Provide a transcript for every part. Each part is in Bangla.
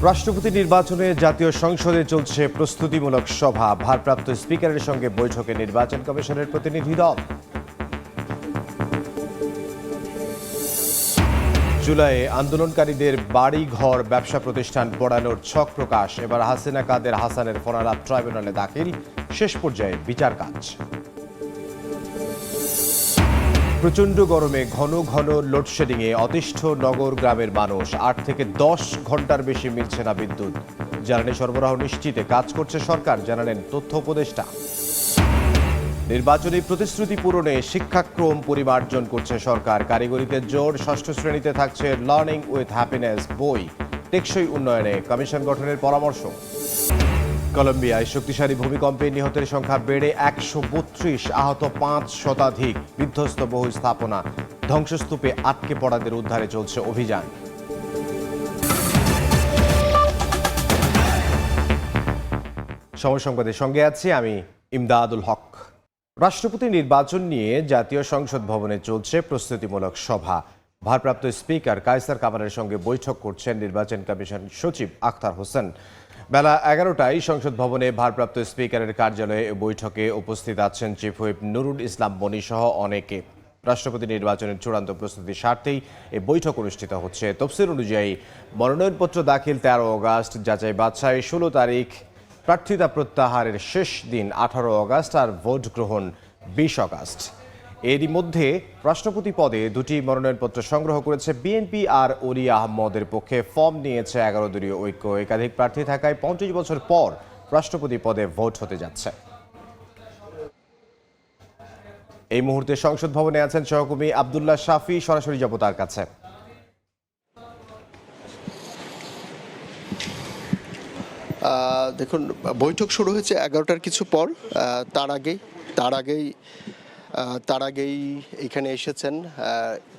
রাষ্ট্রপতি নির্বাচনে জাতীয় সংসদে চলছে প্রস্তুতিমূলক সভা। ভারপ্রাপ্ত স্পিকারের সঙ্গে বৈঠকে নির্বাচন কমিশনের প্রতিনিধি দল। জুলাইয়ে আন্দোলনকারীদের বাড়ি ঘর ব্যবসা প্রতিষ্ঠান পোড়ানোর ছক প্রকাশ। এবার হাসিনা কাদের হাসানের ফোনালাপ ট্রাইব্যুনালে দাখিল। শেষ পর্যায়ে বিচার কাজ। প্রচণ্ড গরমে ঘন ঘন লোডশেডিংয়ে অতিষ্ঠ নগর গ্রামের মানুষ। ৮ থেকে ১০ ঘন্টার বেশি মিলছে না বিদ্যুৎ। জ্বালানি সরবরাহ নিশ্চিতে কাজ করছে সরকার, জানালেন তথ্য উপদেষ্টা। নির্বাচনী প্রতিশ্রুতি পূরণে শিক্ষাক্রম পরিমার্জন করছে সরকার। কারিগরিতে জোর, ষষ্ঠ শ্রেণীতে থাকছে লার্নিং উইথ হ্যাপিনেস বই। টেকসই উন্নয়নে কমিশন গঠনের পরামর্শ। কলম্বিয়ায় শক্তিশালী ভূমিকম্পে নিহতের সংখ্যা বেড়ে ১৩২, আহত ৫ শতাধিক। বিধ্বস্ত বহু স্থাপনা, ধ্বংসস্তূপে আটকে পড়াদের উদ্ধারে চলছে অভিযান। সময় সংবাদের সঙ্গে আছি আমি ইমদাদুল হক। রাষ্ট্রপতি নির্বাচন নিয়ে জাতীয় সংসদ ভবনে চলছে প্রস্তুতিমূলক সভা। ভারপ্রাপ্ত স্পিকার কায়সার কামালের সঙ্গে বৈঠক করছেন নির্বাচন কমিশন সচিব আখতার হোসেন। বেলা ১১টায় সংসদ ভবনে ভারপ্রাপ্ত স্পিকারের কার্যালয়ে বৈঠকে উপস্থিত আছেন চিফ হুইপ নুরুল ইসলাম মনি সহ অনেকে। রাষ্ট্রপতি নির্বাচনের চূড়ান্ত প্রস্তুতির স্বার্থেই এই বৈঠক অনুষ্ঠিত হচ্ছে। তফসিল অনুযায়ী মনোনয়নপত্র দাখিল ১৩ অগাস্ট, যাচাই বাছাই ১৬ তারিখ, প্রার্থিতা প্রত্যাহারের শেষ দিন ১৮ অগাস্ট আর ভোট গ্রহণ ২০ অগাস্ট। এরই মধ্যে রাষ্ট্রপতি পদে দুটি মনোনয়নপত্র সংগ্রহ করেছে বিএনপি আর অলি আহমদের পক্ষে ফর্ম নিয়েছে ১১ দলীয় ঐক্য। একাধিক প্রার্থী থাকায় ৩৫ বছর পর রাষ্ট্রপতি পদে ভোট হতে যাচ্ছে। এই মুহূর্তে সংসদ ভবনে আছেন সহকর্মী আব্দুল্লাহ শাফি, সরাসরি যাব তার কাছে। দেখুন, বৈঠক শুরু হয়েছে ১১টার কিছু পর। তার আগেই এখানে এসেছেন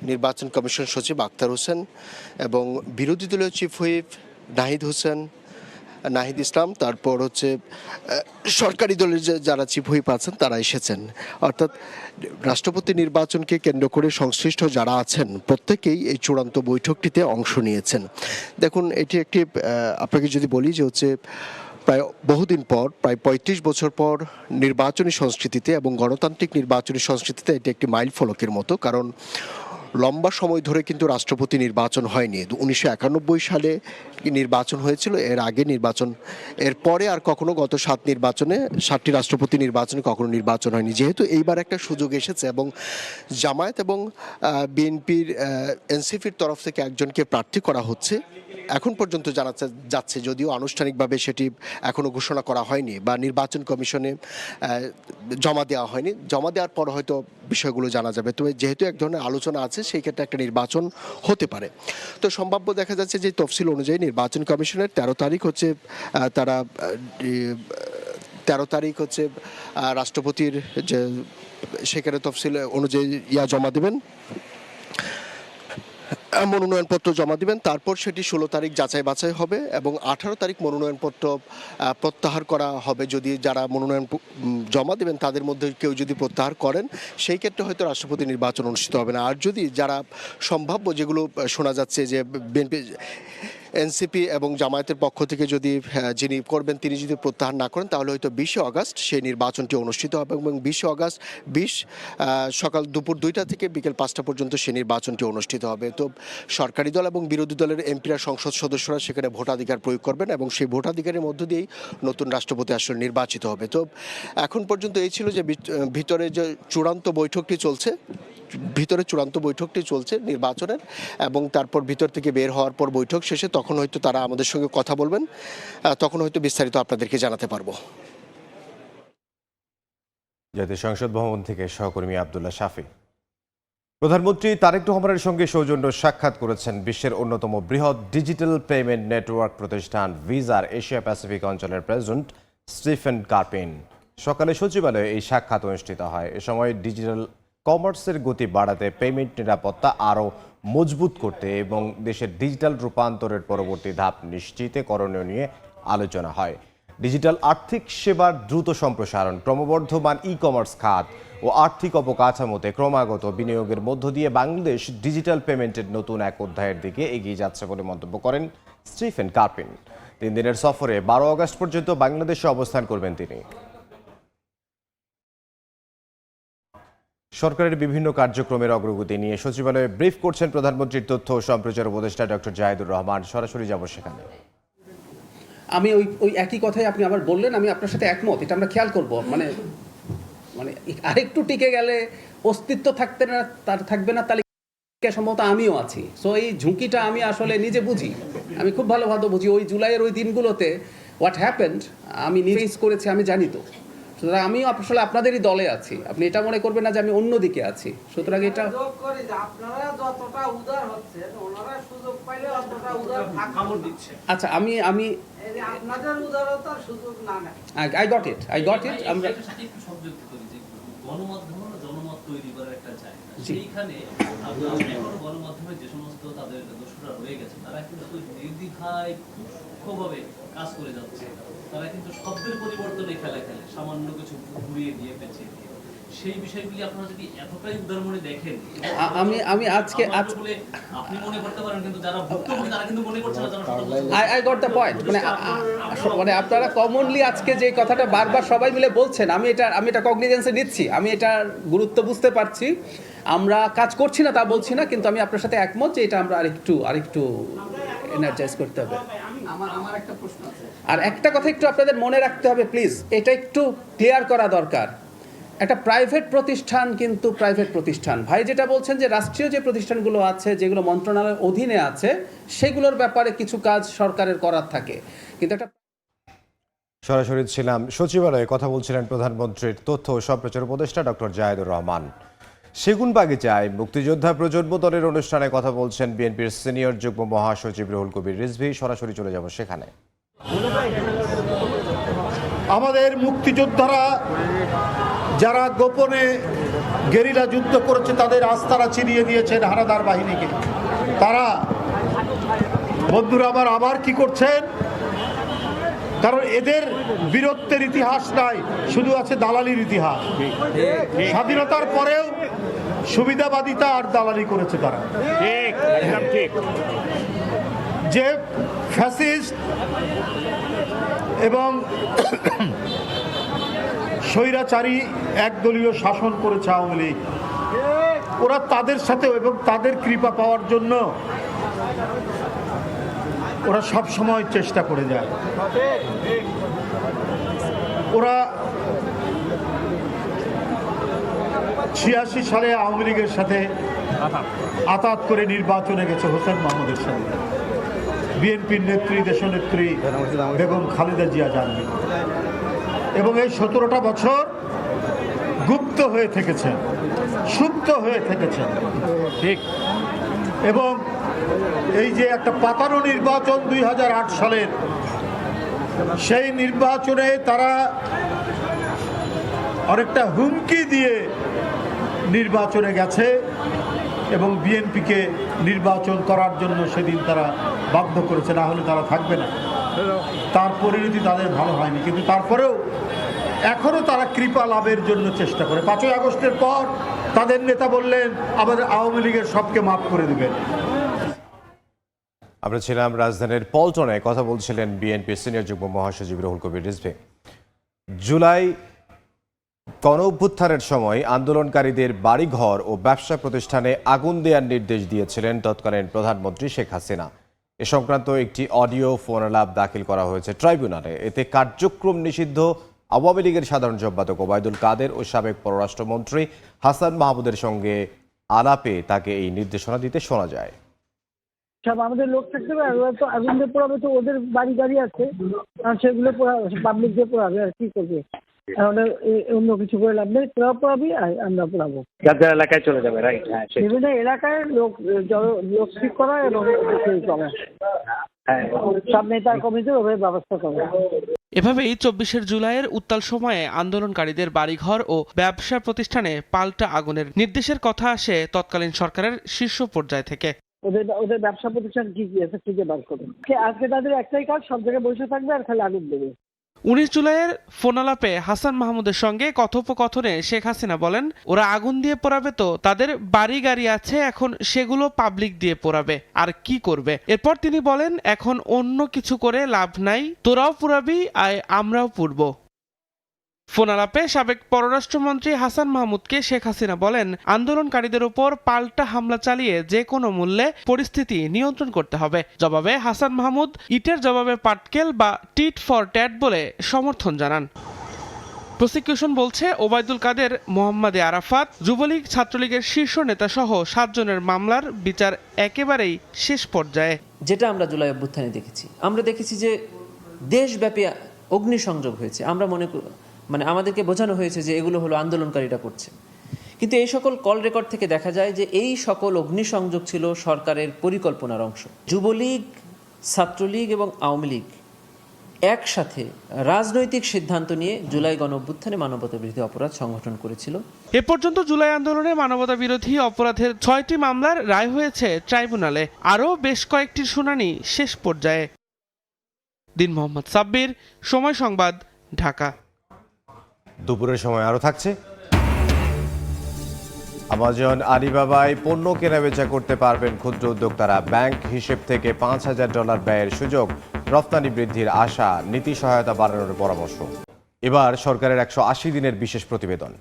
নির্বাচন কমিশন সচিব আখতার হোসেন এবং বিরোধী দলীয় চিফ হুইপ নাহিদ ইসলাম, তারপর হচ্ছে সরকারি দলের যারা চিফ হুইপ আছেন তারা এসেছেন। অর্থাৎ রাষ্ট্রপতি নির্বাচনকে কেন্দ্র করে সংশ্লিষ্ট যারা আছেন প্রত্যেকেই এই চূড়ান্ত বৈঠকটিতে অংশ নিয়েছেন। দেখুন, এটি একটি আপনাকে যদি বলি যে হচ্ছে প্রায় বহুদিন পর, প্রায় ৩৫ বছর পর নির্বাচনী সংস্কৃতিতে এবং গণতান্ত্রিক নির্বাচনী সংস্কৃতিতে এটি একটি মাইল ফলকের মতো। কারণ লম্বা সময় ধরে কিন্তু রাষ্ট্রপতি নির্বাচন হয়নি। ১৯৯১ সালে নির্বাচন হয়েছিল, এর আগে নির্বাচন, এরপরে আর কখনো গত ৭টি রাষ্ট্রপতি নির্বাচনে কখনো নির্বাচন হয়নি। যেহেতু এইবার একটা সুযোগ এসেছে এবং জামায়াত এবং বিএনপির এনসিপির তরফ থেকে একজনকে প্রার্থী করা হচ্ছে, এখন পর্যন্ত জানা যাচ্ছে, যদিও আনুষ্ঠানিকভাবে সেটি এখনও ঘোষণা করা হয়নি বা নির্বাচন কমিশনে জমা দেওয়া হয়নি। জমা দেওয়ার পর হয়তো বিষয়গুলো জানা যাবে। তবে যেহেতু এক ধরনের আলোচনা আছে, সেই ক্ষেত্রে একটা নির্বাচন হতে পারে। তো সম্ভাব্য দেখা যাচ্ছে যে তফসিল অনুযায়ী নির্বাচন কমিশনের ১৩ তারিখ হচ্ছে তারা ১৩ তারিখ হচ্ছে রাষ্ট্রপতির যে সেখানে তফসিল অনুযায়ী জমা দেবেন, মনোনয়নপত্র জমা দিবেন। তারপর সেটি ১৬ তারিখ যাচাই বাছাই হবে এবং ১৮ তারিখ মনোনয়নপত্র প্রত্যাহার করা হবে। যদি যারা মনোনয়ন জমা দেবেন তাদের মধ্যে কেউ যদি প্রত্যাহার করেন, সেই ক্ষেত্রে হয়তো রাষ্ট্রপতি নির্বাচন অনুষ্ঠিত হবে না। আর যদি যারা সম্ভাব্য, যেগুলো শোনা যাচ্ছে যে বিএনপি, এনসিপি এবং জামায়াতের পক্ষ থেকে যদি যিনি করবেন তিনি যদি প্রত্যাহার না করেন, তাহলে হয়তো ২০ অগাস্ট সেই নির্বাচনটি অনুষ্ঠিত হবে এবং ২০ অগাস্ট সকাল দুপুর ২টা থেকে বিকেল ৫টা পর্যন্ত সেই নির্বাচনটি অনুষ্ঠিত হবে। তো সরকারি দল এবং বিরোধী দলের এমপিরা, সংসদ সদস্যরা সেখানে ভোটাধিকার প্রয়োগ করবেন এবং সেই ভোটাধিকারের মধ্য দিয়েই নতুন রাষ্ট্রপতি আসলে নির্বাচিত হবে। তো এখন পর্যন্ত এই ছিল যে ভিতরে যে চূড়ান্ত বৈঠকটি চলছে নির্বাচনের, এবং তারপর ভিতর থেকে বের হওয়ার পর বৈঠক শেষে তখন হয়তো তারা আমাদের সঙ্গে কথা বলবেন, তখন হয়তো বিস্তারিত আপনাদেরকে জানাতে পারবো। জাতীয় সংসদ ভবন থেকে সহকর্মী আব্দুল্লাহ শাফি। প্রধানমন্ত্রী তারেক রহমানের সঙ্গে সৌজন্য সাক্ষাৎ করেছেন বিশ্বের অন্যতম বৃহৎ ডিজিটাল পেমেন্ট নেটওয়ার্ক প্রতিষ্ঠান ভিসার এশিয়া প্যাসিফিক অঞ্চলের প্রেসিডেন্ট স্টিফেন কার্পিন। সকালে সচিবালয়ে এই সাক্ষাৎ অনুষ্ঠিত হয়। এ সময় ডিজিটাল কমার্সের গতি বাড়াতে, পেমেন্ট নিরাপত্তা আরও মজবুত করতে এবং দেশের ডিজিটাল রূপান্তরের পরবর্তী ধাপ নিশ্চিতে করণীয় নিয়ে আলোচনা হয়। ডিজিটাল আর্থিক সেবার দ্রুত সম্প্রসারণ, ক্রমবর্ধমান ই কমার্স খাত ও আর্থিক অবকাঠামোতে ক্রমাগত বিনিয়োগের মধ্য দিয়ে বাংলাদেশ ডিজিটাল পেমেন্টের নতুন এক অধ্যায়ের দিকে এগিয়ে যাচ্ছে বলে মন্তব্য করেন স্টিফেন কার্পিন। 3 দিনের সফরে 12 আগস্ট পর্যন্ত বাংলাদেশে অবস্থান করবেন তিনি। সরকারের বিভিন্ন কার্যক্রমের অগ্রগতি নিয়ে সচিবালয়ে ব্রিফ করছেন প্রধানমন্ত্রীর তথ্য ও সম্প্রচার উপদেষ্টা ডক্টর জাহিদুর রহমান। সরাসরি যাব সেখানে। আমি ওই একই কথাই আপনি আবার বললেন, আমি আপনার সাথে একমত, এটা আমরা খেয়াল করব। মানে আরেকটু টিকে গেলে অস্তিত্ব থাকবে না, তাহলে সম্ভবত আমিও আছি। সো এই ঝুঁকিটা আমি আসলে নিজে বুঝি, আমি খুব ভালোভাবে বুঝি। ওই জুলাইয়ের ওই দিনগুলোতে হোয়াট হ্যাপেন্ড আমি নিজে করেছি, আমি জানি। তো সুতরাং আমিও আসলে আপনাদেরই দলে আছি, আপনি এটা মনে করবেন না যে আমি অন্যদিকে আছি। সুতরাং এটা আচ্ছা, আমি আই গট ইট আমরা গণমাধ্যমে জনমত তৈরি করার একটা জায়গা, সেইখানে গণমাধ্যমে যে সমস্ত তাদের দোষরা রয়ে গেছে তারা কিন্তু নির্দ্বিধায় সূক্ষ্মভাবে কাজ করে যাচ্ছে। তারা কিন্তু শব্দের পরিবর্তনে খেলে সামান্য কিছু ঘুরিয়ে দিয়ে পেঁচিয়ে দিয়ে সেই বিষয়গুলি আপনারা যদি এতটাই উদারমনে দেখেন, আমি আজকে আপনি মনে করতে পারেন, কিন্তু যারা ভুক্তভোগী তারা কিন্তু মনে করছে না। I got the point. মানে আপনারা কমনলি আজকে যে কথাটা বারবার সবাই মিলে বলছেন, আমি এটা কগনিজেন্সে নিচ্ছি, আমি এটার গুরুত্ব বুঝতে পারছি। আমরা কাজ করছি না তা বলছি না, কিন্তু আমি আপনার সাথে একমত যে এটা আমরা আরেকটু এনার্জাইজ করতে হবে। আমার একটা প্রশ্ন আছে, আর একটা কথা একটু আপনাদের মনে রাখতে হবে প্লিজ, এটা একটু ক্লিয়ার করা দরকার। একটা প্রাইভেট প্রতিষ্ঠান কিন্তু প্রাইভেট প্রতিষ্ঠান। ভাই যেটা বলছেন যে রাষ্ট্রীয় যে প্রতিষ্ঠানগুলো আছে, যেগুলো মন্ত্রণালয়ের অধীনে আছে, সেগুলোর ব্যাপারে কিছু কাজ সরকারের করার থাকে, কিন্তু একটা সরাসরি ছিলাম সচিবালয়ে, কথা বলছিলেন প্রধানমন্ত্রীর তথ্য ও সম্প্রচার উপদেষ্টা ডক্টর জাহিদুর রহমান। সেগুনবাগিচায় মুক্তিযোদ্ধা প্রজন্ম দলের অনুষ্ঠানে কথা বলছেন বিএনপির সিনিয়র যুগ্ম মহাসচিব রুহুল কবির রিজভী। সরাসরি চলে যাব সেখানে। আমাদের মুক্তিযোদ্ধারা যারা গোপনে গেরিলা যুদ্ধ করেছে, তাদের আস্তারা চিরিয়ে দিয়েছেন হানাদার বাহিনীকে। তারা বন্ধুরা আবার কি করছেন? কারণ এদের বীরত্বের ইতিহাস নাই, শুধু আছে দালালির ইতিহাস। স্বাধীনতার পরেও সুবিধাবাদিতা আর দালালি করেছে তারা। ঠিক যে ফ্যাসিস্ট এবং স্বৈরাচারী একদলীয় শাসন করেছে আওয়ামী লীগ, ওরা তাদের সাথে এবং তাদের কৃপা পাওয়ার জন্য ওরা সব সময় চেষ্টা করে যায়। ওরা 86 সালে আওয়ামী লীগের সাথে আতাত করে নির্বাচনে গেছে হোসেন মাহমুদের সাথে, বিএনপির নেত্রী দেশনেত্রী বেগম খালেদা জিয়া জানবি, এবং এই 17টা বছর গুপ্ত হয়ে থেকেছেন, সুপ্ত হয়ে থেকেছেন। ঠিক। এবং এই যে একটা পাতানো নির্বাচন 2008 সালের, সেই নির্বাচনে তারা অনেকটা হুমকি দিয়ে নির্বাচনে গেছে এবং বিএনপিকে নির্বাচন করার জন্য সেদিন তারা বাধ্য করেছে, না হলে তারা থাকবে না। তার পরিণতি তাদের ভালো হয়নি, কিন্তু তারপরেও এখনো তারা কৃপা লাভের জন্য চেষ্টা করে। 5ই আগস্টের পর তাদের নেতা বললেন আমাদের আওয়ামী লীগের সবকে মাফ করে দিবেন। আমরা ছিলাম রাজধানীর পল্টনে, কথা বলছিলেন বিএনপির সিনিয়র যুগ্ম মহাসচিব রুহুল কবির রিজভী। জুলাই গণ অভ্যুত্থানের সময় আন্দোলনকারীদের বাড়িঘর ও ব্যবসা প্রতিষ্ঠানে আগুন দেওয়ার নির্দেশ দিয়েছিলেন তৎকালীন প্রধানমন্ত্রী শেখ হাসিনা। এ সংক্রান্ত একটি অডিও ফোনালাপ দাখিল করা হয়েছে ট্রাইব্যুনালে। এতে কার্যক্রম নিষিদ্ধ আওয়ামী লীগের সাধারণ সম্পাদক ওবায়দুল কাদের ও সাবেক পররাষ্ট্রমন্ত্রী হাসান মাহমুদের সঙ্গে আলাপে তাকে এই নির্দেশনা দিতে শোনা যায়। সব আমাদের লোক থাকতে পারে, ওরা তো আগুন দিয়ে পোড়াবে, তো ওদের বাড়ি আছে, আর সেগুলো পাবলিক দিয়ে পোড়াবে, আর কি করবে? অন্য কিছু করে লাভ নেই, তোরা পোড়াবি আর আমরা পোড়াবো, যাদের এলাকায় চলে যাবে। রাইট, হ্যাঁ, বিভিন্ন এলাকায় লোক ঠিক করা এবং করা, সব নেতার কমিটির ওভাবে ব্যবস্থা করা। এভাবেই 24 জুলাইয়ের উত্তাল সময়ে আন্দোলনকারীদের বাড়িঘর ও ব্যবসা প্রতিষ্ঠানে পাল্টা আগুনের নির্দেশের কথা আসে তৎকালীন সরকারের শীর্ষ পর্যায় থেকে। ওদের ব্যবসা প্রতিষ্ঠান কি আছে খুঁজে বার করবে। আজকে তাদের একটাই কাজ, সব জায়গায় বসে থাকবে আর খালি আগুন দেবে। 19 জুলাইয়ের ফোনালাপে হাসান মাহমুদের সঙ্গে কথোপকথনে শেখ হাসিনা বলেন, ওরা আগুন দিয়ে পোড়াবে তো তাদের বাড়ি গাড়ি আছে, এখন সেগুলো পাবলিক দিয়ে পোড়াবে, আর কি করবে। এরপর তিনি বলেন, এখন অন্য কিছু করে লাভ নাই, তোরাও পোড়াবি আর আমরাও পুড়ব। ফোনালাপে সাবেক পররাষ্ট্রমন্ত্রী হাসান মাহমুদকে শেখ হাসিনা বলেন, আন্দোলনকারীদের উপর পাল্টা হামলা চালিয়ে যে কোনো মূল্যে পরিস্থিতি নিয়ন্ত্রণ করতে হবে। জবাবে হাসান মাহমুদ ইটের জবাবে পাটকেল বা টিট ফর ট্যাট বলে সমর্থন জানান। প্রসিকিউশন বলছে, ওবায়দুল কাদের, মোহাম্মদ আরাফাত, যুবলীগ ছাত্রলীগের শীর্ষ নেতা সহ 7 জনের মামলার বিচার একেবারেই শেষ পর্যায়ে। যেটা আমরা জুলাই অভ্যুত্থানে দেখেছি, আমরা দেখেছি যে দেশব্যাপী অগ্নিসংযোগ হয়েছে। আমরা আমাদেরকে বোঝানো হয়েছে যে এগুলো হলো আন্দোলনকারীরা করছে, কিন্তু এই সকল কল রেকর্ড থেকে দেখা যায় যে এই সকল অগ্নিসংযোগ ছিল সরকারের পরিকল্পনার অংশ। যুবলীগ, ছাত্রলীগ এবং আওয়ামী লীগ একসাথে রাজনৈতিক সিদ্ধান্ত নিয়ে জুলাই গণঅভ্যুত্থানে মানবতা বিরোধী অপরাধ সংগঠন করেছিল। এ পর্যন্ত জুলাই আন্দোলনে মানবতা বিরোধী অপরাধের 6টি মামলার রায় হয়েছে ট্রাইব্যুনালে, আরও বেশ কয়েকটির শুনানি শেষ পর্যায়ে। দিন মোহাম্মদ সাব্বির, সময় সংবাদ, ঢাকা। দুপুরের সময় আরও থাকছে। আমাজন, আলিবাবায় পণ্য কেনাবেচা করতে পারবেন ক্ষুদ্র উদ্যোক্তারা। ব্যাংক হিসেব থেকে $5,000 ব্যয়ের সুযোগ, রপ্তানি বৃদ্ধির আশা, নীতি সহায়তা বাড়ানোর পরামর্শ। এবার সরকারের 180 দিনের বিশেষ প্রতিবেদন।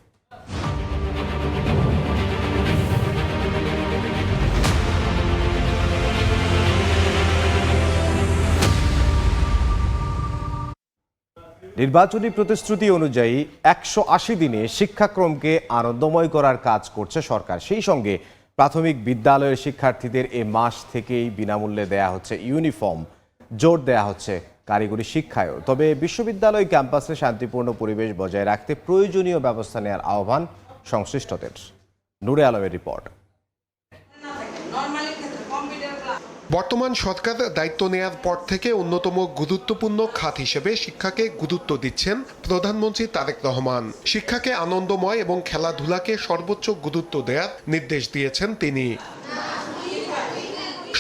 নির্বাচনী প্রতিশ্রুতি অনুযায়ী 180 দিনে শিক্ষাক্রমকে আনন্দময় করার কাজ করছে সরকার। সেই সঙ্গে প্রাথমিক বিদ্যালয়ের শিক্ষার্থীদের এ মাস থেকেই বিনামূল্যে দেয়া হচ্ছে ইউনিফর্ম, জোর দেয়া হচ্ছে কারিগরি শিক্ষায়ও। তবে বিশ্ববিদ্যালয় ক্যাম্পাসে শান্তিপূর্ণ পরিবেশ বজায় রাখতে প্রয়োজনীয় ব্যবস্থা নেওয়ার আহ্বান সংশ্লিষ্টদের। নূরে আলমের রিপোর্ট। বর্তমান সরকার দায়িত্ব নেয়ার পর থেকে অন্যতম গুরুত্বপূর্ণ খাত হিসেবে শিক্ষাকে গুরুত্ব দিচ্ছেন প্রধানমন্ত্রী তারেক রহমান। শিক্ষাকে আনন্দময় এবং খেলাধুলাকে সর্বোচ্চ গুরুত্ব দেওয়ার নির্দেশ দিয়েছেন তিনি।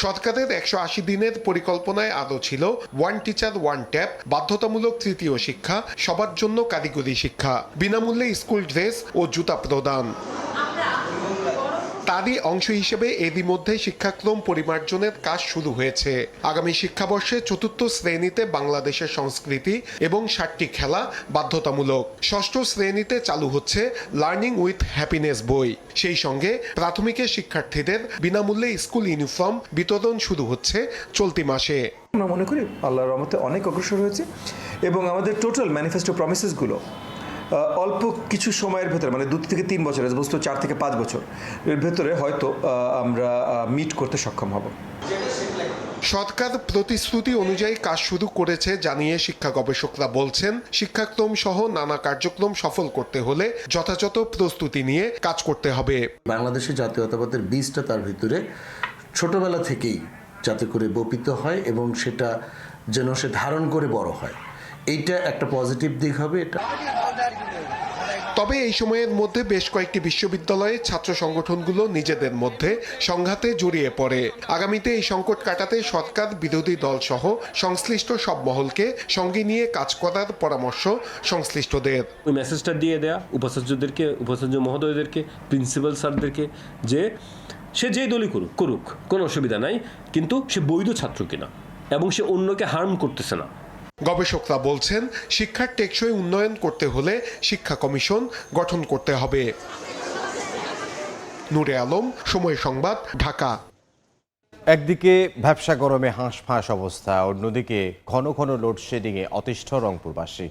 সরকারের 180 দিনের পরিকল্পনায় আরও ছিল ওয়ান টিচার ওয়ান ট্যাব, বাধ্যতামূলক তৃতীয় শিক্ষা, সবার জন্য কারিগরি শিক্ষা, বিনামূল্যে স্কুল ড্রেস ও জুতা প্রদান। তারই অংশ হিসেবে এরই মধ্যে শিক্ষাক্রম পরিমার্জনের কাজ শুরু হয়েছে। আগামী শিক্ষাবর্ষে 4র্থ শ্রেণীতে বাংলাদেশের সংস্কৃতি এবং 60টি খেলা বাধ্যতামূলক। 6ষ্ঠ শ্রেণীতে চালু হচ্ছে লার্নিং উইথ হ্যাপিনেস বই। সেই সঙ্গে প্রাথমিকের শিক্ষার্থীদের বিনামূল্যে স্কুল ইউনিফর্ম বিতরণ শুরু হচ্ছে চলতি মাসে। আমরা মনে করি আল্লাহর রহমতে অনেক অগ্রসর হয়েছে এবং আমাদের টোটাল ম্যানিফেস্টো প্রমিসেসগুলো অল্প কিছু সময়ের ভেতরে, মানে 2 থেকে 3 বছর, এজ বস্তু 4 থেকে 5 বছর এর ভেতরে হয়তো আমরা মিট করতে সক্ষম হব। সরকার প্রতিশ্রুতি অনুযায়ী কাজ শুরু করেছে জানিয়ে শিক্ষা গবেষকরা বলছেন, শিক্ষাক্রম সহ নানা কার্যক্রম সফল করতে হলে যথাযথ প্রস্তুতি নিয়ে কাজ করতে হবে। বাংলাদেশের জাতীয়তাবাদের বীজটা তার ভিতরে ছোটবেলা থেকেই যাতে করে বপিত হয় এবং সেটা যেন সে ধারণ করে বড় হয়, এইটা একটা পজিটিভ দিক হবে। এটা তবে এই সময়ের মধ্যে বেশ কয়েকটি বিশ্ববিদ্যালয়ের ছাত্র সংগঠনগুলো নিজেদের মধ্যে সংঘাতে জড়িয়ে পড়ে। আগামীতে এই সংকট কাটাতে সরকার, বিরোধী দল সহ সংশ্লিষ্ট সব মহলকে সঙ্গে নিয়ে কাজ করার পরামর্শ সংশ্লিষ্টদের। ওই মেসেজটা দিয়ে দেয়া উপাচার্যদেরকে, উপাচার্য মহোদয়দেরকে, প্রিন্সিপাল স্যারদেরকে যে সে যেই দলই করুক কোনো অসুবিধা নাই, কিন্তু সে বৈধ ছাত্র কিনা এবং সে অন্যকে হার্ম করতেছে না। গবেষকরা বলছেন, শিক্ষার টেকসই উন্নয়ন করতে হলে শিক্ষা কমিশন গঠন করতে হবে। নূরে আলম, সময় সংবাদ, ঢাকা। একদিকে ব্যবসা গরমে হাঁসফাঁস অবস্থা, অন্যদিকে ঘন ঘন লোডশেডিংয়ে অতিষ্ঠ রংপুরবাসী।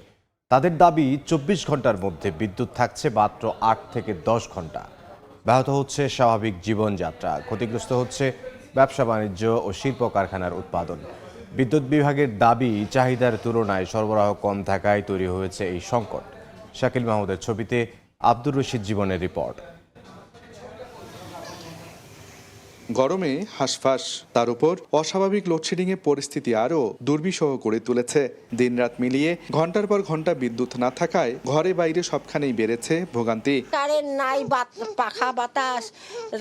তাদের দাবি 24 ঘন্টার মধ্যে বিদ্যুৎ থাকছে মাত্র 8 থেকে 10 ঘন্টা। ব্যাহত হচ্ছে স্বাভাবিক জীবনযাত্রা, ক্ষতিগ্রস্ত হচ্ছে ব্যবসা বাণিজ্য ও শিল্প কারখানার উৎপাদন। বিদ্যুৎ বিভাগের দাবি, চাহিদার তুলনায় সরবরাহ কম থাকায় তৈরি হয়েছে এই সংকট। শাকিল মাহমুদের ছবিতে আব্দুর রশিদ জীবনের রিপোর্ট। গরমে হাঁসফাঁস, তার উপর অস্বাভাবিক লোডশেডিংয়ে পরিস্থিতি আরও দুর্বিষহ করে তুলেছে। দিনরাত মিলিয়ে ঘন্টার পর ঘন্টা বিদ্যুৎ না থাকায় ঘরে বাইরে সবখানেই বেড়েছে ভোগান্তি। কারেন্ট নাই, পাখা বাতাস,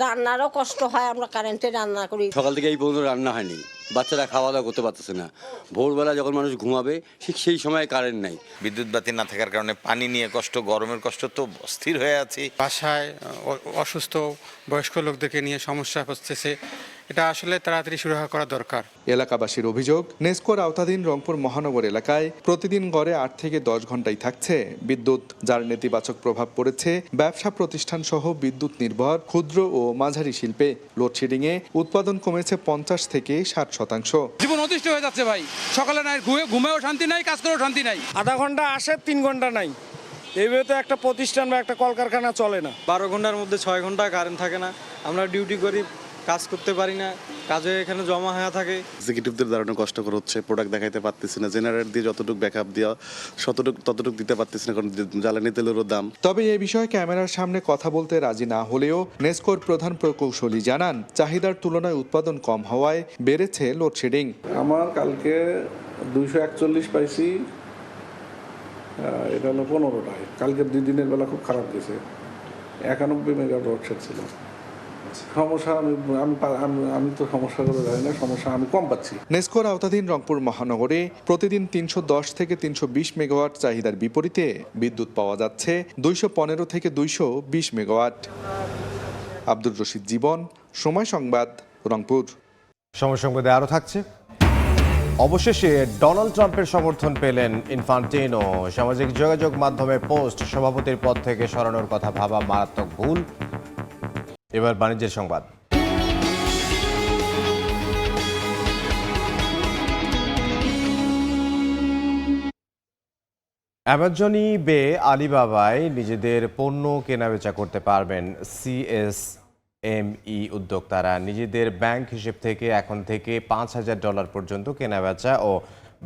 রান্নারও কষ্ট হয়। আমরা কারেন্টে রান্না করি। সকাল থেকে এই পর্যন্ত রান্না হয়নি, বাচ্চারা খাওয়া দাওয়া করতে পারতেছে না। ভোরবেলা যখন মানুষ ঘুমাবে ঠিক সেই সময় কারেন্ট নাই। বিদ্যুৎ বাতি না থাকার কারণে পানি নিয়ে কষ্ট, গরমের কষ্ট, তো অস্থির হয়ে আছি। বাসায় অসুস্থ বয়স্ক লোকদেরকে নিয়ে সমস্যা হচ্ছে, এটা আসলে তাড়াতাড়ি শুরু করা দরকার। এলাকাবাসীর অভিযোগ, নেসকোর আওতাধীন রংপুর মহানগর এলাকায় প্রতিদিন গড়ে 8 থেকে 10 ঘন্টাই থাকছে বিদ্যুৎ, যার নেতিবাচক প্রভাব পড়েছে ব্যবসা প্রতিষ্ঠান সহ বিদ্যুৎ নির্ভর ক্ষুদ্র ও মাঝারি শিল্পে। লোডশেডিংয়ে উৎপাদন কমেছে 50 থেকে 60%। জীবন অতিষ্ঠ হয়ে যাচ্ছে ভাই, সকালে নাই ঘুমেও শান্তি নাই, কাজ করেও শান্তি নাই। আধা ঘন্টা আসে, 3 ঘন্টা নাই। এইভাবে তো একটা প্রতিষ্ঠান বা একটা কলকারখানা চলে না। 12 ঘন্টার মধ্যে 6 ঘন্টা কারেন্ট থাকে না, আমরা ডিউটি করি, কাজ করতে পারি না, কাজে এখানে জমা হয়ে থাকে। এক্সিকিউটিভদের দারুণ কষ্টকর হচ্ছে, প্রোডাক্ট দেখাইতে পারতেছি না, জেনারেটর দিয়ে যতটুকু ব্যাকআপ দেওয়া ততটুকু দিতে পারতেছি না, কারণ জ্বালানি তেলেরও দাম। তবে এ বিষয়ে ক্যামেরার সামনে কথা বলতে রাজি না হলেও নেসকোর প্রধান প্রকৌশলী জানান, চাহিদার তুলনায় উৎপাদন কম হওয়ায় বেড়েছে লোডশেডিং। আমার কালকে 241 পাইছি, এটা হলো 15টায়। কালকের 2 দিনের বেলা খুব খারাপ গেছে, 91 মেগাওয়াট লোডশেড ছিল। সমস্যা আমি তো সমস্যা করে জানি না, সমস্যা আমি কম পাচ্ছি। নেসকোর আওতাধীন রংপুর মহানগরে প্রতিদিন 310 থেকে 320 মেগাওয়াট চাহিদার বিপরীতে বিদ্যুৎ পাওয়া যাচ্ছে 215 থেকে 220 মেগাওয়াট। আব্দুর রশিদ জীবন, সময় সংবাদ, রংপুর। সময় সংবাদে আরও থাকছে। অবশেষে ডোনাল্ড ট্রাম্পের সমর্থন পেলেন ইনফান্টিনো। সামাজিক যোগাযোগ মাধ্যমে পোস্ট, সভাপতির পদ থেকে সরানোর কথা ভাবা মারাত্মক ভুল। এবার বাণিজ্যের সংবাদ। অ্যামাজন, ইবে, আলিবাবায় নিজেদের পণ্য কেনাবেচা করতে পারবেন সিএসএমই উদ্যোক্তারা। নিজেদের ব্যাংক হিসেব থেকে এখন থেকে $5,000 পর্যন্ত কেনাবেচা ও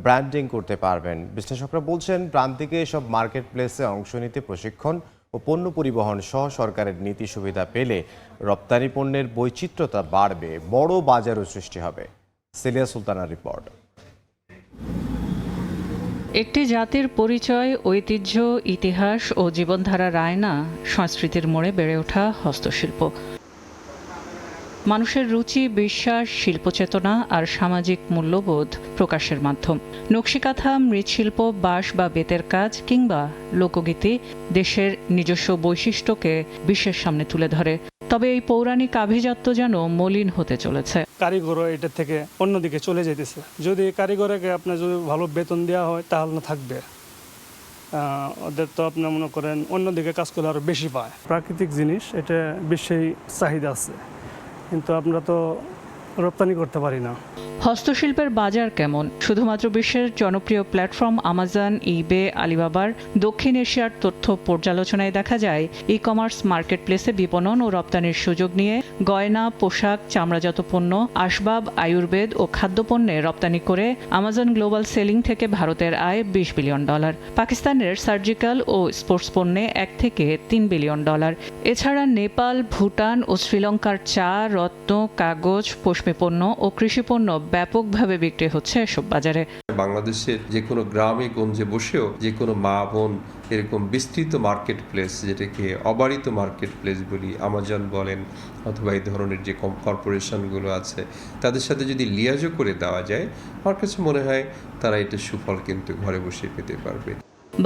ব্র্যান্ডিং করতে পারবেন। বিশ্লেষকরা বলছেন, প্রান্তিকে এসব মার্কেট প্লেসে অংশ নিতে প্রশিক্ষণ ও পণ্য পরিবহন সহ সরকারের নীতি সুবিধা পেলে রপ্তানি পণ্যের বৈচিত্র্যতা বাড়বে, বড় বাজারও সৃষ্টি হবে। সেলিয়া সুলতানার রিপোর্ট। একটি জাতির পরিচয়, ঐতিহ্য, ইতিহাস ও জীবনধারার আয়না, সংস্কৃতির মোড়ে বেড়ে ওঠা হস্তশিল্প। মানুষের রুচি, বিশ্বাস, শিল্পচেতনা আর সামাজিক মূল্যবোধ প্রকাশের মাধ্যম। নকশিকাঁথা, মৃৎশিল্প, বাঁশ বা বেতের কাজ কিংবা লোকগীতি দেশের নিজস্ব বৈশিষ্ট্যকে বিশ্বের সামনে তুলে ধরে। তবে এই পৌরাণিক আভিজাত্য যেন মলিন হতে চলেছে। কারিগরও এটা থেকে অন্যদিকে চলে যেতেছে। যদি কারিগরকে আপনার যদি ভালো বেতন দেওয়া হয় তাহলে না থাকবে, ওদের তো আপনার মনে করেন অন্যদিকে কাজ করলে আরও বেশি পায়। প্রাকৃতিক জিনিস এটা বিশ্বেই চাহিদা আছে, কিন্তু আমরা তো রপ্তানি করতে পারি না। হস্তশিল্পের বাজার কেমন? শুধুমাত্র বিশ্বের জনপ্রিয় প্ল্যাটফর্ম আমাজন, ইবে, আলিবাবার দক্ষিণ এশিয়ার তথ্য পর্যালোচনায় দেখা যায়, ই কমার্স মার্কেট প্লেসে বিপণন ও রপ্তানির সুযোগ নিয়ে গয়না, পোশাক, চামড়াজাত পণ্য, আসবাব, আয়ুর্বেদ ও খাদ্যপণ্যে রপ্তানি করে আমাজন গ্লোবাল সেলিং থেকে ভারতের আয় $20 বিলিয়ন। পাকিস্তানের সার্জিক্যাল ও স্পোর্টস পণ্যে $1 থেকে $3 বিলিয়ন। এছাড়া নেপাল, ভুটান ও শ্রীলঙ্কার চা, রত্ন, কাগজ, পশমি পণ্য ও কৃষি পণ্য ব্যাপকভাবে বিক্রি হচ্ছে এসব বাজারে। বাংলাদেশের যে কোনো গ্রামে গঞ্জে বসেও যে কোনো মা বোন এরকম বিস্তৃত মার্কেট প্লেস, যেটাকে অবারিত মার্কেট প্লেস বলি, আমাজন বলেন অথবা এই ধরনের যে কর্পোরেশনগুলো আছে, তাদের সাথে যদি লিয়াজও করে দেওয়া যায়, আমার কাছে মনে হয় তারা এটা সুফল কিন্তু ঘরে বসে পেতে পারবে।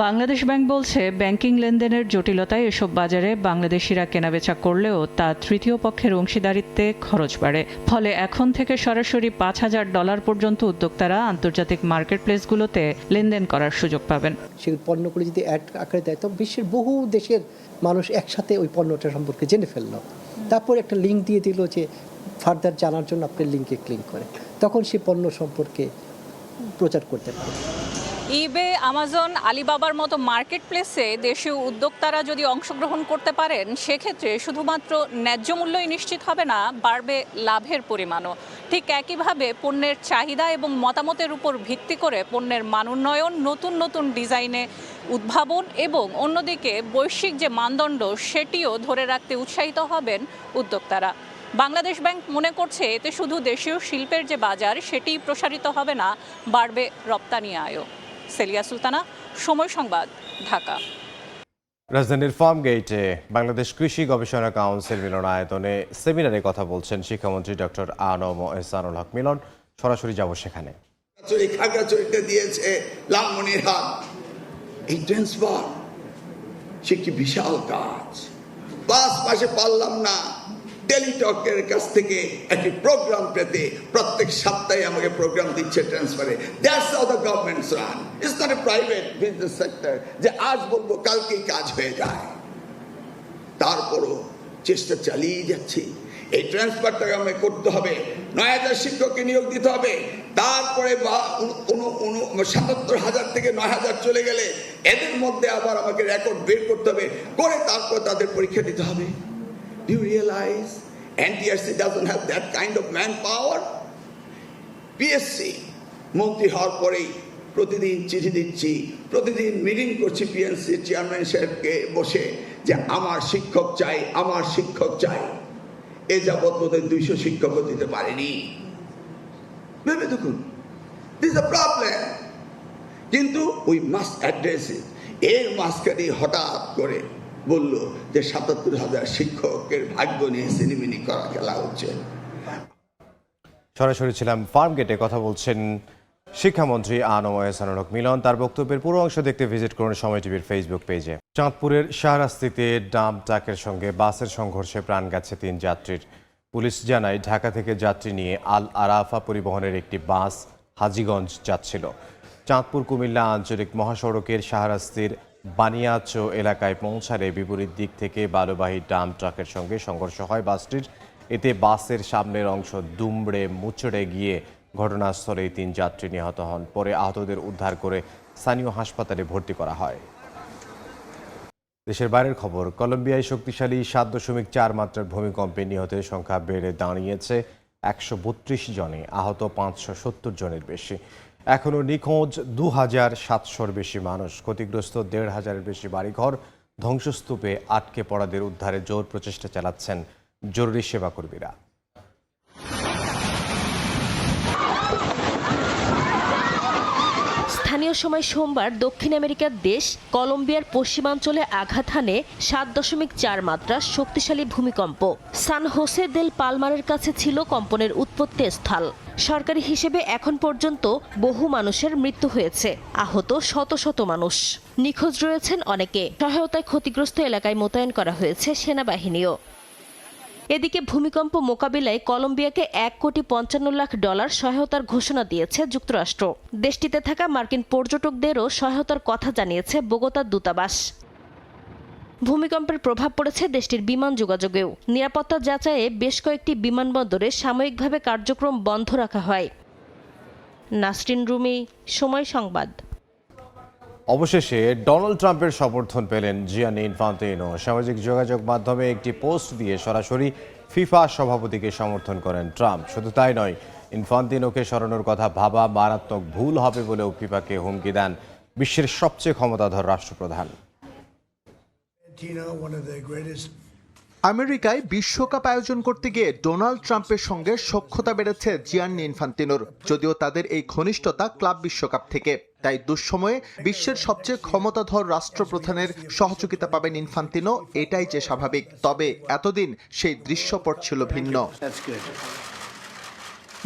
বাংলাদেশ ব্যাংক বলছে, ব্যাংকিং লেনদেনের জটিলতায় এসব বাজারে বাংলাদেশিরা কেনাবেচা করলেও তা তৃতীয় পক্ষের অংশীদারিত্বে খরচ বাড়ে। ফলে এখন থেকে সরাসরি $5,000 পর্যন্ত উদ্যোক্তারা আন্তর্জাতিক মার্কেট প্লেসগুলোতে লেনদেন করার সুযোগ পাবেন। সেই পণ্যগুলি যদি অ্যাড আকারে দেয়, তবে বিশ্বের বহু দেশের মানুষ একসাথে ওই পণ্যটা সম্পর্কে জেনে ফেলল। তারপর একটা লিঙ্ক দিয়ে দিল যে ফার্দার জানার জন্য আপনি লিঙ্কে ক্লিক করে, তখন সেই পণ্য সম্পর্কে প্রচার করতে পারে। ইবে, আমাজন, আলিবাবার মতো মার্কেট প্লেসে দেশীয় উদ্যোক্তারা যদি অংশগ্রহণ করতে পারেন, সেক্ষেত্রে শুধুমাত্র ন্যায্য মূল্যই নিশ্চিত হবে না, বাড়বে লাভের পরিমাণও। ঠিক একইভাবে পণ্যের চাহিদা এবং মতামতের উপর ভিত্তি করে পণ্যের মানোন্নয়ন, নতুন নতুন ডিজাইনে উদ্ভাবন এবং অন্যদিকে বৈশ্বিক যে মানদণ্ড, সেটিও ধরে রাখতে উৎসাহিত হবেন উদ্যোক্তারা। বাংলাদেশ ব্যাংক মনে করছে, এতে শুধু দেশীয় শিল্পের যে বাজার, সেটি প্রসারিত হবে না, বাড়বে রপ্তানি আয়ও। সেলিয়া সুলতানা, সময় সংবাদ, ঢাকা। রাজধানীর ফার্মগেটে বাংলাদেশ কৃষি গবেষণা কাউন্সিল মিলনায়তনে সেমিনারে কথা বলছেন শিক্ষামন্ত্রী ডক্টর আ ন ম এহসানুল হক মিলন। সরাসরি যাব সেখানে। খাগড়াছড়িতে দিয়েছে, লালমনিরহাট, এই ট্রান্সফার সে কি বিশাল কাজ। পাশে পারলাম না টেলিটকের কাছ থেকে একটি প্রোগ্রাম পেতে, প্রত্যেক সপ্তাহে আমাকে প্রোগ্রাম দিচ্ছে ট্রান্সফারে। That's how the government's run, it's not a private business sector যে আজ বলবো কালকেই কাজ হয়ে যায়। তারপরও চেষ্টা চালিয়ে যাচ্ছি, এই ট্রান্সফারটাকে আমাকে করতে হবে, ৯,০০০ শিক্ষককে নিয়োগ দিতে হবে। তারপরে ৭৭,০০০ থেকে ৯,০০০ চলে গেলে এদের মধ্যে আবার আমাকে রেকর্ড বের করতে হবে, করে তারপর তাদের পরীক্ষা দিতে হবে। Do you realize NTRC doesn't have that kind of manpower? PSC মন্ত্রী হওয়ার পরেই প্রতিদিন চিঠি দিচ্ছি, প্রতিদিন মিটিং করছি PNC চেয়ারম্যান সাহেবকে বসে যে আমার শিক্ষক চাই, আমার শিক্ষক চাই। এ যাবৎ বোধহয় ২০০ শিক্ষকও দিতে পারেনি। ভেবে দেখুন, দিস আ প্রবলেম, কিন্তু উই মাস্ট অ্যাড্রেস ইট। এর মাঝখানে হঠাৎ করে বলল যে ৭৭,০০০ শিক্ষকের ভাগ্য নিয়ে সিনেমিনি করা খেলা হচ্ছে। সরাসরি ছিলাম ফার্ম গেটে, কথা বলছেন শিক্ষামন্ত্রী আনোয়ার এহসানুল হক মিলন। তার বক্তব্যের পুরো অংশ দেখতে ভিজিট করুন সময় টিভির ফেসবুক পেজে। চাঁদপুরের শাহরাস্তিতে ডাম্প ট্রাকের সঙ্গে বাসের সংঘর্ষে প্রাণ গেছে ৩ যাত্রীর। পুলিশ জানায় ঢাকা থেকে যাত্রী নিয়ে আল আরাফা পরিবহনের একটি বাস হাজীগঞ্জ যাচ্ছিল। চাঁদপুর কুমিল্লা আঞ্চলিক মহাসড়কের শাহরাস্তির বানিয়াচো এলাকায় পৌঁছালে বিপরীত দিক থেকে বালুবাহী ডাম্প ট্রাকের সঙ্গে সংঘর্ষ হয় বাসটির। এতে বাসের সামনের অংশ দুমড়ে মুচড়ে গিয়ে ঘটনাস্থলেই ৩ যাত্রী নিহত হন। পরে আহতদের উদ্ধার করে স্থানীয় হাসপাতালে ভর্তি করা হয়। দেশের বাইরের খবর, কলম্বিয়ায় শক্তিশালী ৭.৪ মাত্রার ভূমিকম্পে নিহতের সংখ্যা বেড়ে দাঁড়িয়েছে ১৩২ জনে, আহত ৫৭০ জনের বেশি। এখনও নিখোঁজ ২,৭০০-র বেশি মানুষ, ক্ষতিগ্রস্ত ১,৫০০-এর বেশি বাড়িঘর। ধ্বংসস্তূপে আটকে পড়াদের উদ্ধারে জোর প্রচেষ্টা চালাচ্ছেন জরুরি সেবা কর্মীরা। স্থানীয় সময় সোমবার দক্ষিণ আমেরিকার দেশ কলম্বিয়ার পশ্চিমাঞ্চলে আঘাত হানে ৭.৪ মাত্রার শক্তিশালী ভূমিকম্প। সান হোসে দেল পালমারের কাছে ছিল কম্পনের উৎপত্তি স্থল। সরকারি হিসেবে এখন পর্যন্ত বহু মানুষের মৃত্যু হয়েছে, আহত শত শত মানুষ। নিখোঁজ রয়েছেন অনেকে। সহায়তায় ক্ষতিগ্রস্ত এলাকায় মোতায়েন করা হয়েছে সেনাবাহিনীও। এদিকে ভূমিকম্প মোকাবিলায় কলম্বিয়াকে $1,55,00,000 সহায়তার ঘোষণা দিয়েছে যুক্তরাষ্ট্র। দেশটিতে থাকা মার্কিন পর্যটকদেরও সহায়তার কথা জানিয়েছে বোগোতার দূতাবাস। ভূমিকম্পের প্রভাব পড়েছে দেশটির বিমান যোগাযোগেও। নিরাপত্তা যাচাইয়ে বেশ কয়েকটি বিমানবন্দরে সাময়িকভাবে কার্যক্রম বন্ধ রাখা হয়। নাসরিন রুমি, সময় সংবাদ। অবশেষে ডোনাল্ড ট্রাম্পের সমর্থন পেলেন জিয়ানি ইনফান্তিনো। সামাজিক যোগাযোগ মাধ্যমে একটি পোস্ট দিয়ে সরাসরি ফিফা সভাপতিকে সমর্থন করেন ট্রাম্প। শুধু তাই নয়, ইনফান্তিনোকে সরানোর কথা ভাবা মারাত্মক ভুল হবে বলেও ফিফাকে হুমকি দেন বিশ্বের সবচেয়ে ক্ষমতাধর রাষ্ট্রপ্রধান। আমেরিকায় বিশ্বকাপ আয়োজন করতে গিয়ে ডোনাল্ড ট্রাম্পের সঙ্গে সখ্যতা বেড়েছে জিয়ান্নি ইনফান্তিনোর। যদিও তাদের এই ঘনিষ্ঠতা ক্লাব বিশ্বকাপ থেকে, তাই দুঃসময়ে বিশ্বের সবচেয়ে ক্ষমতাধর রাষ্ট্রপ্রধানের সহযোগিতা পাবেন ইনফান্তিনো, এটাই যে স্বাভাবিক। তবে এতদিন সেই দৃশ্যপট ছিল ভিন্ন।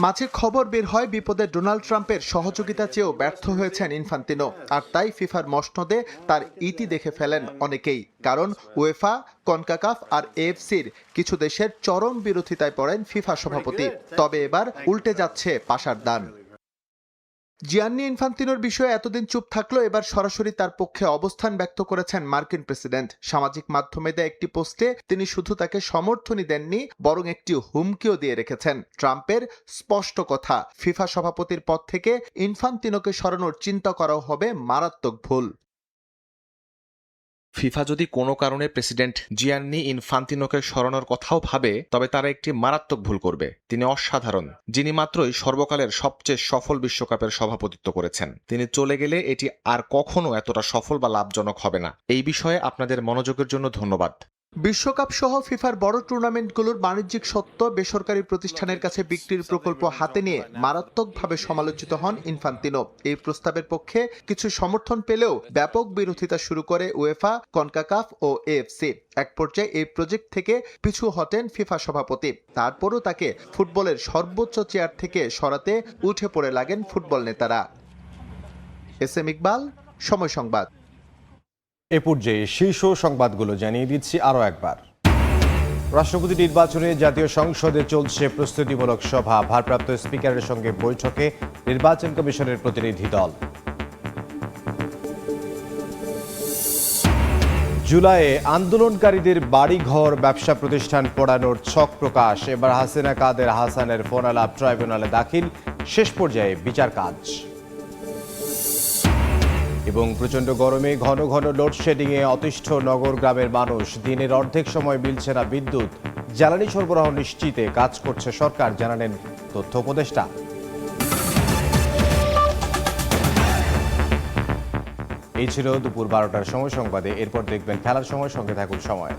মাঝে খবর বের হয় বিপদে ডোনাল্ড ট্রাম্পের সহযোগিতা চেয়েও ব্যর্থ হয়েছেন ইনফান্তিনো। আর তাই ফিফার মসনদে তার ইতি দেখে ফেলেন অনেকেই। কারণ উয়েফা, কনকাকাফ আর এএফসির কিছু দেশের চরম বিরোধিতায় পড়েন ফিফা সভাপতি। তবে এবার উল্টে যাচ্ছে পাশার দান। জিয়ান্নি ইনফান্তিনোর বিষয়ে এতদিন চুপ থাকলেও এবার সরাসরি তার পক্ষে অবস্থান ব্যক্ত করেছেন মার্কিন প্রেসিডেন্ট। সামাজিক মাধ্যমে দেয়া একটি পোস্টে তিনি শুধু তাকে সমর্থনই দেননি, বরং একটি হুমকিও দিয়ে রেখেছেন। ট্রাম্পের স্পষ্ট কথা, ফিফা সভাপতির পদ থেকে ইনফান্তিনোকে সরানোর চিন্তা করাও হবে মারাত্মক ভুল। ফিফা যদি কোনো কারণে প্রেসিডেন্ট জিয়ান্নি ইনফান্তিনোকে সরানোর কথাও ভাবে, তবে তারা একটি মারাত্মক ভুল করবে। তিনি অসাধারণ, যিনি মাত্রই সর্বকালের সবচেয়ে সফল বিশ্বকাপের সভাপতিত্ব করেছেন। তিনি চলে গেলে এটি আর কখনো এতটা সফল বা লাভজনক হবে না। এই বিষয়ে আপনাদের মনোযোগের জন্য ধন্যবাদ। বিশ্বকাপ সহ ফিফার বড় টুর্নামেন্টগুলোর বাণিজ্যিক সত্ত্ব বেসরকারি প্রতিষ্ঠানের কাছে বিক্রির প্রকল্প হাতে নিয়ে মারাত্মকভাবে সমালোচিত হন ইনফান্তিনো। এই প্রস্তাবের পক্ষে কিছু সমর্থন পেলেও ব্যাপক বিরোধিতা শুরু করে উয়েফা, কনকাকাফ ও এএফসি। এক পর্যায়ে এই প্রজেক্ট থেকে পিছু হটেন ফিফা সভাপতি। তারপরও তাকে ফুটবলের সর্বোচ্চ চেয়ার থেকে সরাতে উঠে পড়ে লাগেন ফুটবল নেতারা। এস.এম. ইকবাল, সময় সংবাদ। এ পর্যায়ে শীর্ষ সংবাদগুলো জানিয়ে দিচ্ছি আরও একবার। রাষ্ট্রপতি নির্বাচনে জাতীয় সংসদে চলছে প্রস্তুতিমূলক সভা। ভারপ্রাপ্ত স্পিকারের সঙ্গে বৈঠকে নির্বাচন কমিশনের প্রতিনিধি দল। জুলাইয়ে আন্দোলনকারীদের বাড়িঘর, ব্যবসা প্রতিষ্ঠান পোড়ানোর ছক প্রকাশ। এবার হাসিনা কাদের হাসানের ফোনালাপ ট্রাইব্যুনালে দাখিল, শেষ পর্যায়ে বিচার কাজ। এবং প্রচণ্ড গরমে ঘন ঘন লোডশেডিংয়ে অতিষ্ঠ নগর গ্রামের মানুষ। দিনের অর্ধেক সময় মিলছে না বিদ্যুৎ। জ্বালানি সরবরাহ নিশ্চিতে কাজ করছে সরকার, জানালেন তথ্য উপদেষ্টা। এই ছিল দুপুর 12টার সময় সংবাদে। এরপর দেখবেন খেলার সময়, সঙ্গে থাকুন সময়।